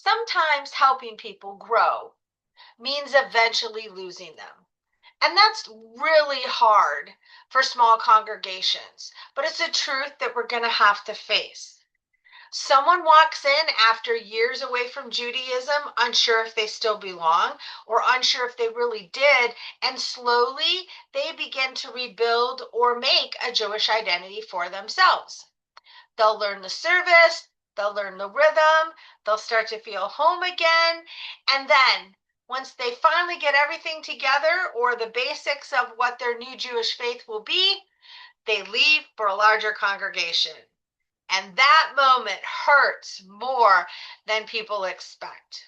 Sometimes helping people grow means eventually losing them. And that's really hard for small congregations, but it's a truth that we're going to have to face. Someone walks in after years away from Judaism, unsure if they still belong or unsure if they really did, and slowly they begin to rebuild or make a Jewish identity for themselves. They'll learn the service, they'll learn the rhythm, they'll start to feel home again. And then once they finally get everything together or the basics of what their new Jewish faith will be, they leave for a larger congregation. And that moment hurts more than people expect.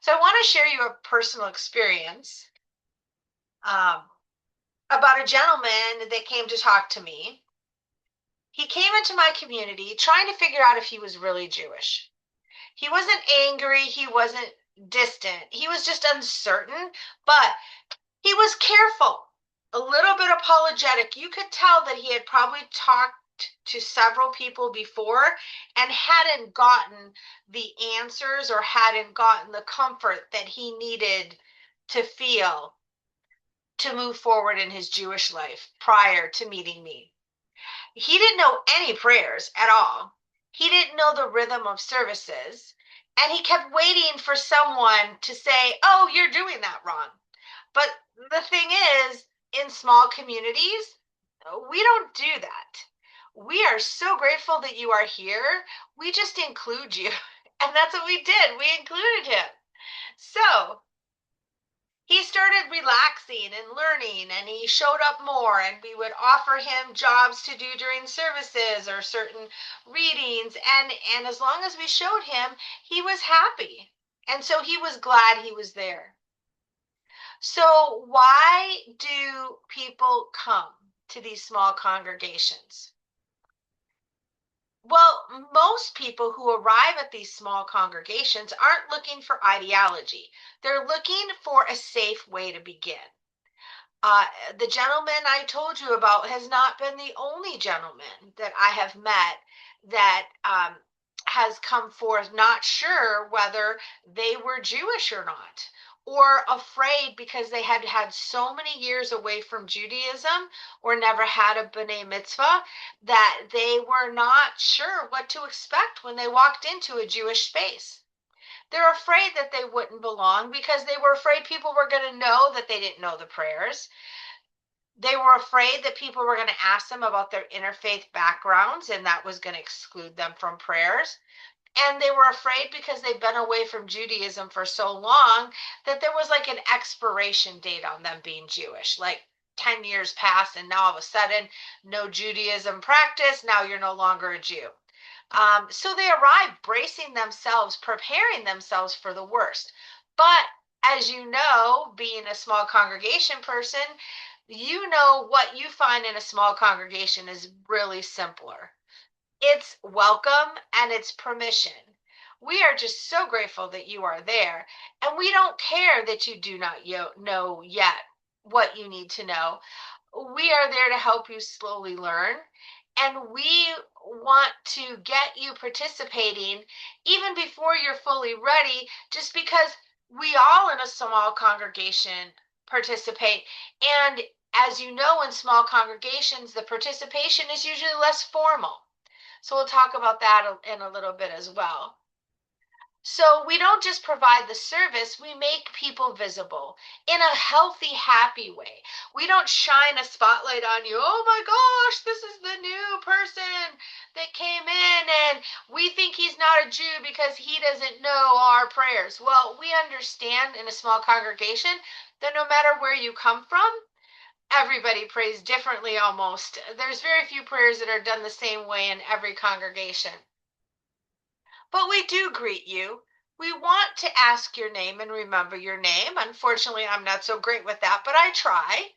So I want to share you a personal experience um, about a gentleman that came to talk to me. He came into my community trying to figure out if he was really Jewish. He wasn't angry, he wasn't distant, he was just uncertain, but he was careful, a little bit apologetic. You could tell that he had probably talked to several people before and hadn't gotten the answers or hadn't gotten the comfort that he needed to feel to move forward in his Jewish life prior to meeting me. He didn't know any prayers at all. He didn't know the rhythm of services. And he kept waiting for someone to say, oh, you're doing that wrong. But the thing is, in small communities, we don't do that. We are so grateful that you are here. We just include you. And that's what we did. We included him. So he started relaxing and learning, and he showed up more, and we would offer him jobs to do during services or certain readings, and as long as we showed him, he was happy, and so he was glad he was there. So why do people come to these small congregations? Well, most people who arrive at these small congregations aren't looking for ideology. They're looking for a safe way to begin. The gentleman I told you about has not been the only gentleman that I have met that has come forth not sure whether they were Jewish or not, or afraid because they had had so many years away from Judaism or never had a B'nai Mitzvah that they were not sure what to expect when they walked into a Jewish space. They're afraid that they wouldn't belong because they were afraid people were going to know that they didn't know the prayers. They were afraid that people were going to ask them about their interfaith backgrounds and that was going to exclude them from prayers. And they were afraid because they've been away from Judaism for so long that there was like an expiration date on them being Jewish. Like 10 years passed and now all of a sudden, no Judaism practice. Now you're no longer a Jew. So they arrived bracing themselves, preparing themselves for the worst. But as you know, being a small congregation person, you know what you find in a small congregation is really simpler. It's welcome and it's permission. We are just so grateful that you are there, and we don't care that you do not know yet what you need to know. We are there to help you slowly learn, and we want to get you participating even before you're fully ready, just because we all in a small congregation participate. And as you know, in small congregations, the participation is usually less formal. So we'll talk about that in a little bit as well. So we don't just provide the service, we make people visible in a healthy, happy way. We don't shine a spotlight on you. Oh my gosh, this is the new person that came in and we think he's not a Jew because he doesn't know our prayers. Well, we understand in a small congregation that no matter where you come from, everybody prays differently almost. There's very few prayers that are done the same way in every congregation. But we do greet you. We want to ask your name and remember your name. Unfortunately, I'm not so great with that, but I try.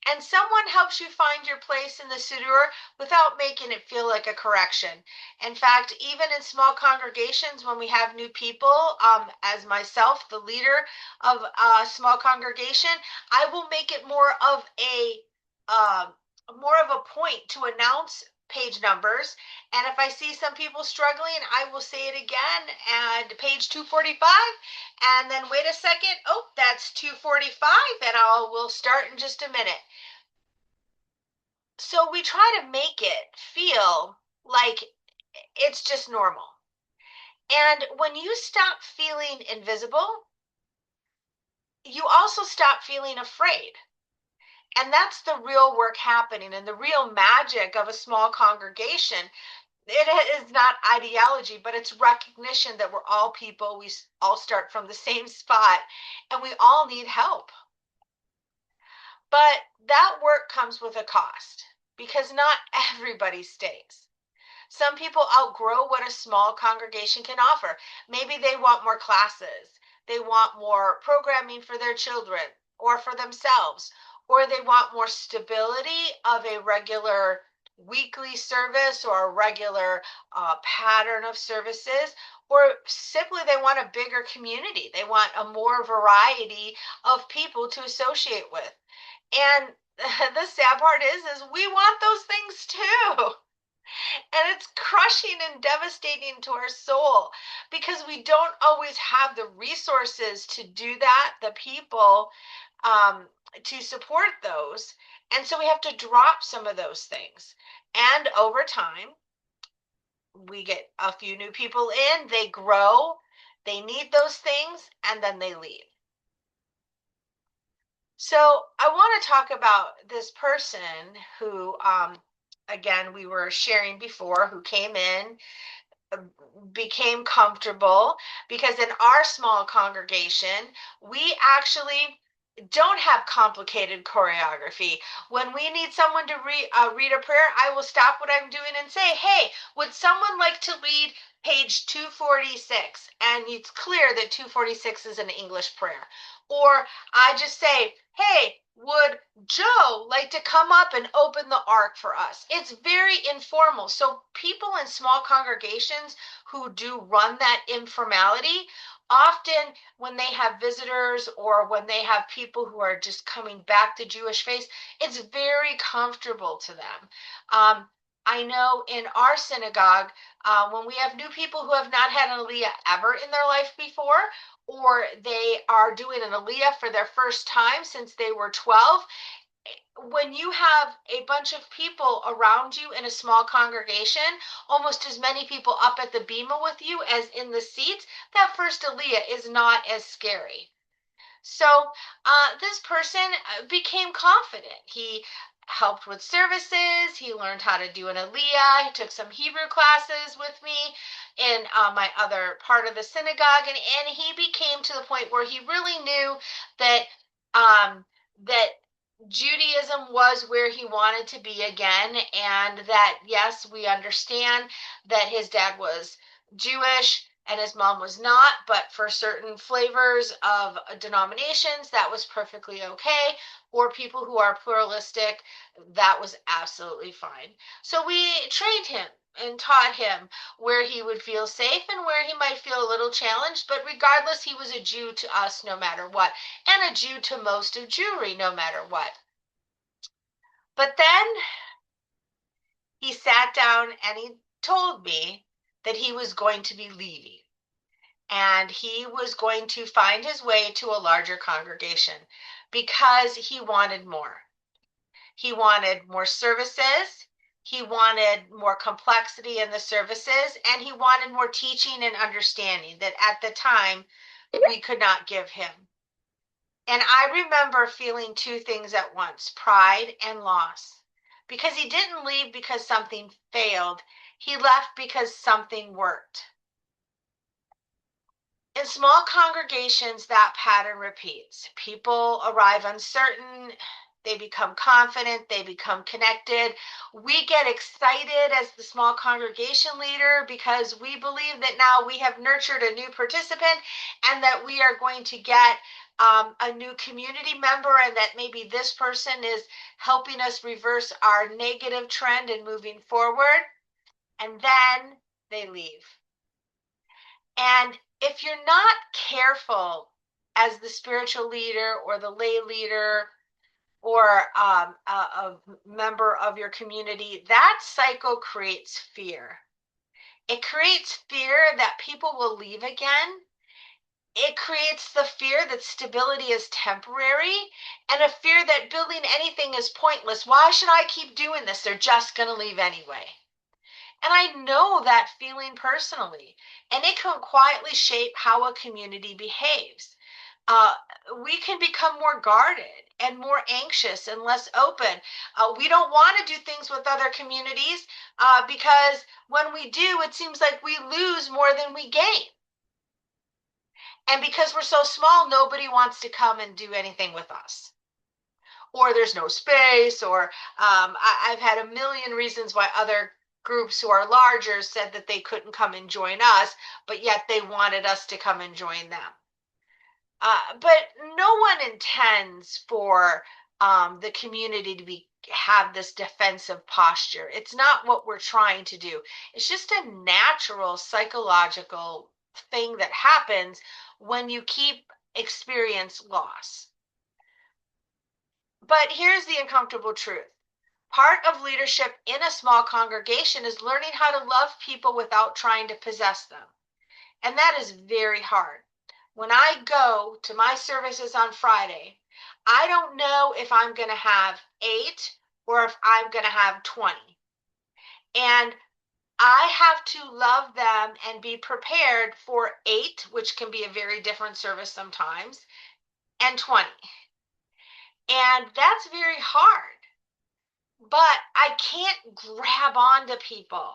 And someone helps you find your place in the Siddur without making it feel like a correction. In fact, even in small congregations, when we have new people, as myself, the leader of a small congregation, I will make it more of a point to announce page numbers. And if I see some people struggling, I will say it again, and page 245, and then wait a second, oh, that's 245, and we'll start in just a minute. So we try to make it feel like it's just normal. And when you stop feeling invisible, you also stop feeling afraid. And that's the real work happening, and the real magic of a small congregation. It is not ideology, but it's recognition that we're all people. We all start from the same spot, and we all need help. But that work comes with a cost, because not everybody stays. Some people outgrow what a small congregation can offer. Maybe they want more classes, they want more programming for their children or for themselves, or they want more stability of a regular weekly service or a regular pattern of services, or simply they want a bigger community. They want a more variety of people to associate with. And the sad part is we want those things too. And it's crushing and devastating to our soul, because we don't always have the resources to do that, the people to support those. And so we have to drop some of those things. And over time, we get a few new people in, they grow, they need those things, and then they leave. So I want to talk about this person who, again, we were sharing before, who came in, became comfortable, because in our small congregation, we actually don't have complicated choreography. When we need someone to read a prayer, I will stop what I'm doing and say, hey, would someone like to read page 246? And it's clear that 246 is an English prayer. Or I just say, hey, would Joe like to come up and open the ark for us? It's very informal. So people in small congregations who do run that informality, often when they have visitors or when they have people who are just coming back to Jewish faith, it's very comfortable to them. I know in our synagogue, when we have new people who have not had an aliyah ever in their life before, or they are doing an aliyah for their first time since they were 12, when you have a bunch of people around you in a small congregation, almost as many people up at the bima with you as in the seats, that first aliyah is not as scary. So this person became confident. He helped with services. He learned how to do an aliyah. He took some Hebrew classes with me in my other part of the synagogue, and he became to the point where he really knew that that Judaism was where he wanted to be again, and that yes, we understand that his dad was Jewish and his mom was not, but for certain flavors of denominations, that was perfectly okay. Or people who are pluralistic, that was absolutely fine. So we trained him and taught him where he would feel safe and where he might feel a little challenged, but regardless, he was a Jew to us no matter what, and a Jew to most of Jewry no matter what. But then he sat down and he told me that he was going to be leaving, and he was going to find his way to a larger congregation because he wanted more. He wanted more services, he wanted more complexity in the services, and he wanted more teaching and understanding that at the time we could not give him. And I remember feeling two things at once: pride and loss. Because he didn't leave because something failed, he left because something worked. In small congregations, that pattern repeats. People arrive uncertain, they become confident, they become connected. We get excited as the small congregation leader because we believe that now we have nurtured a new participant, and that we are going to get a new community member, and that maybe this person is helping us reverse our negative trend and moving forward. And then they leave. And if you're not careful as the spiritual leader or the lay leader or a member of your community, that cycle creates fear. It creates fear that people will leave again. It creates the fear that stability is temporary and a fear that building anything is pointless. Why should I keep doing this? They're just going to leave anyway. And I know that feeling personally, and it can quietly shape how a community behaves. Uh, we can become more guarded and more anxious and less open. We don't want to do things with other communities because when we do, it seems like we lose more than we gain. And because we're so small, nobody wants to come and do anything with us. Or there's no space, or I've had a million reasons why other groups who are larger said that they couldn't come and join us, but yet they wanted us to come and join them. But no one intends for the community to have this defensive posture. It's not what we're trying to do. It's just a natural psychological thing that happens when you keep experience loss. But here's the uncomfortable truth. Part of leadership in a small congregation is learning how to love people without trying to possess them. And that is very hard. When I go to my services on Friday, I don't know if I'm going to have 8 or if I'm going to have 20. And I have to love them and be prepared for 8, which can be a very different service sometimes, and 20. And that's very hard. But I can't grab onto people.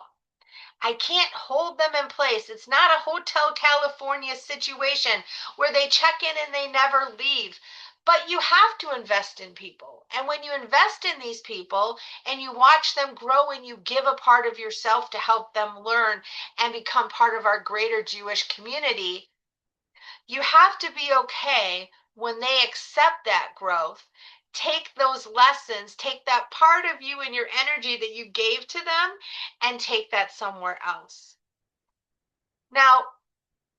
I can't hold them in place. It's not a Hotel California situation where they check in and they never leave. But you have to invest in people. And when you invest in these people and you watch them grow and you give a part of yourself to help them learn and become part of our greater Jewish community, you have to be okay when they accept that growth. Take those lessons, take that part of you and your energy that you gave to them and take that somewhere else. Now,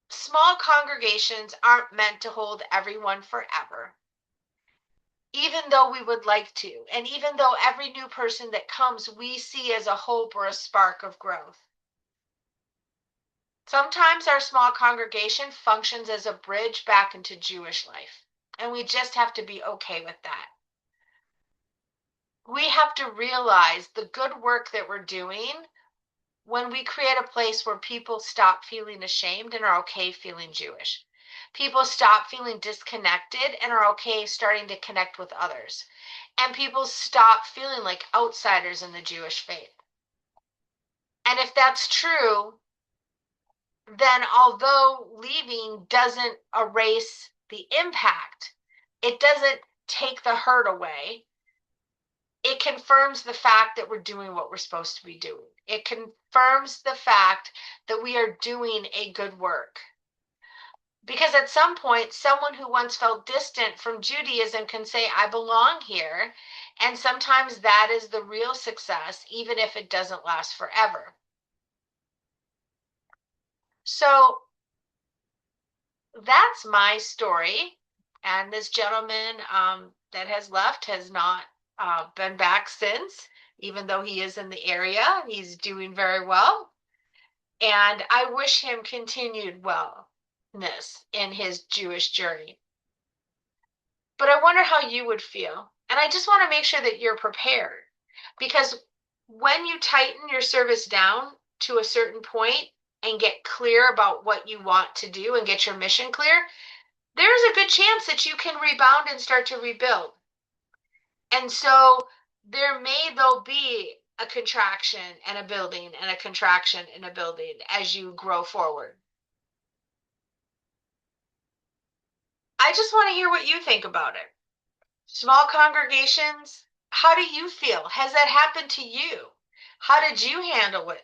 small congregations aren't meant to hold everyone forever, even though we would like to. And even though every new person that comes, we see as a hope or a spark of growth. Sometimes our small congregation functions as a bridge back into Jewish life, and we just have to be okay with that. We have to realize the good work that we're doing when we create a place where people stop feeling ashamed and are okay feeling Jewish. People stop feeling disconnected and are okay starting to connect with others. And people stop feeling like outsiders in the Jewish faith. And if that's true, then although leaving doesn't erase the impact, it doesn't take the hurt away. It confirms the fact that we're doing what we're supposed to be doing. It confirms the fact that we are doing a good work. Because at some point, someone who once felt distant from Judaism can say, I belong here. And sometimes that is the real success, even if it doesn't last forever. So that's my story. And this gentleman that has left has not been back since, even though he is in the area. He's doing very well. And I wish him continued wellness in his Jewish journey. But I wonder how you would feel. And I just want to make sure that you're prepared. Because when you tighten your service down to a certain point and get clear about what you want to do and get your mission clear, there's a good chance that you can rebound and start to rebuild. And so there may, though, be a contraction and a building and a contraction and a building as you grow forward. I just want to hear what you think about it. Small congregations, how do you feel? Has that happened to you? How did you handle it?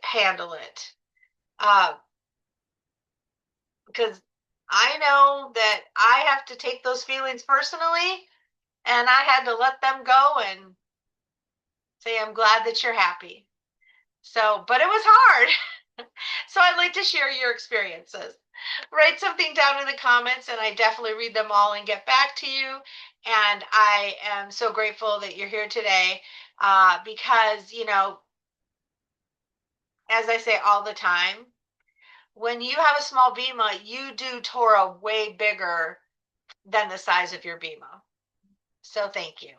Because I know that I have to take those feelings personally, and I had to let them go and say, I'm glad that you're happy. So, but it was hard. So I'd like to share your experiences. Write something down in the comments, and I definitely read them all and get back to you. And I am so grateful that you're here today, because, as I say all the time, when you have a small bima, you do Torah way bigger than the size of your bima. So thank you.